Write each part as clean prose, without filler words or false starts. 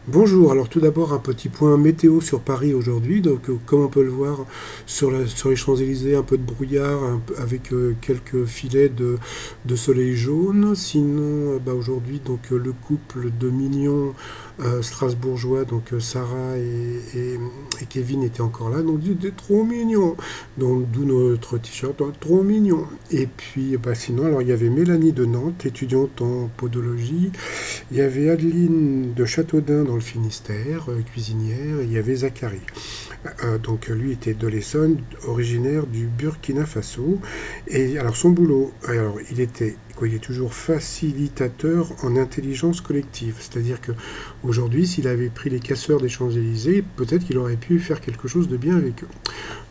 Bonjour, alors tout d'abord un petit point météo sur Paris aujourd'hui. Donc comme on peut le voir sur les Champs-Élysées, un peu de brouillard avec quelques filets de soleil jaune. Sinon aujourd'hui le couple de mignons strasbourgeois, donc Sarah et Kevin étaient encore là, donc ils étaient trop mignons. Donc d'où notre t-shirt, trop mignon. Et puis sinon alors il y avait Mélanie de Nantes, étudiante en podologie. Il y avait Adeline de Châteaudun dans le Finistère, cuisinière, et il y avait Zachary. Donc lui était de l'Essonne, originaire du Burkina Faso. Et alors son boulot, alors il est toujours facilitateur en intelligence collective. C'est-à-dire que aujourd'hui, s'il avait pris les casseurs des Champs-Élysées, peut-être qu'il aurait pu faire quelque chose de bien avec eux.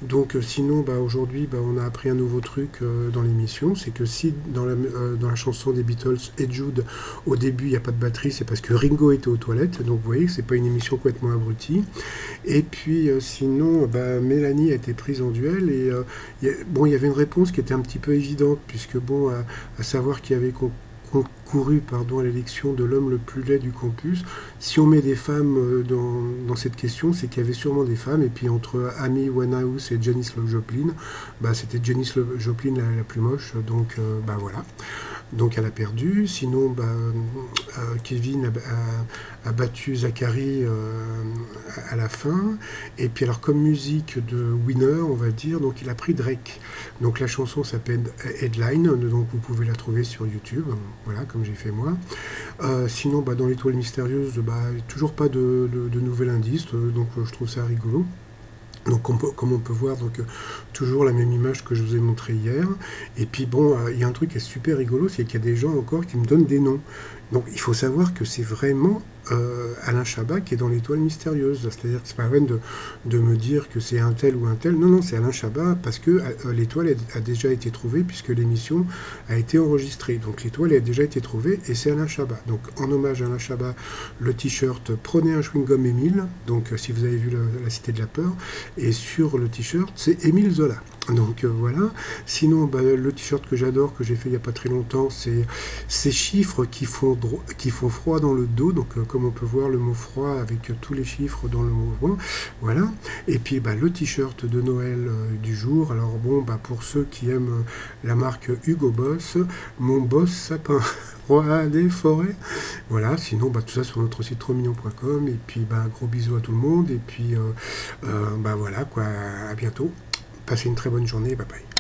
Donc sinon, aujourd'hui, on a appris un nouveau truc dans l'émission, c'est que si dans la chanson des Beatles et Jude, au début, il n'y a pas de batterie, c'est parce que Ringo était aux toilettes. Donc vous voyez que c'est pas une émission complètement abrutie. Et puis sinon, Mélanie a été prise en duel et il y avait une réponse qui était un petit peu évidente, puisque à savoir qu'il y avait concouru à l'élection de l'homme le plus laid du campus. Si on met des femmes dans cette question, c'est qu'il y avait sûrement des femmes. Et puis entre Amy Winehouse et Janis Joplin, c'était Janis Joplin la plus moche. Donc voilà. Donc elle a perdu. Sinon, Kevin a battu Zachary à la fin. Et puis alors comme musique de winner, on va dire, donc il a pris Drake. Donc la chanson s'appelle Headline, donc vous pouvez la trouver sur YouTube, voilà, comme j'ai fait moi. Sinon, dans l'étoile mystérieuse, toujours pas de nouvel indice, donc je trouve ça rigolo. Donc comme on peut voir, toujours la même image que je vous ai montré hier. Et puis il y a un truc qui est super rigolo, c'est qu'il y a des gens encore qui me donnent des noms. Donc il faut savoir que c'est vraiment Alain Chabat qui est dans l'étoile mystérieuse. C'est-à-dire que c'est pas la peine de me dire que c'est un tel ou un tel. Non, non, c'est Alain Chabat parce que l'étoile a déjà été trouvée puisque l'émission a été enregistrée. Donc l'étoile a déjà été trouvée et c'est Alain Chabat. Donc en hommage à Alain Chabat, le t-shirt Prenez un chewing-gum Émile. Donc si vous avez vu la Cité de la Peur. Et sur le t-shirt, c'est Émile Zola. Donc voilà. Sinon, le t-shirt que j'adore, que j'ai fait il n'y a pas très longtemps, c'est ces chiffres qui font froid dans le dos. Donc comme on peut voir le mot froid avec tous les chiffres dans le mot froid. Voilà. Et puis le t-shirt de Noël du jour. Alors pour ceux qui aiment la marque Hugo Boss, mon boss sapin. Roi des forêts. Voilà, sinon tout ça sur notre site trosmignon.com. Et puis gros bisous à tout le monde. Et puis voilà quoi, à bientôt. Passez une très bonne journée, bye bye.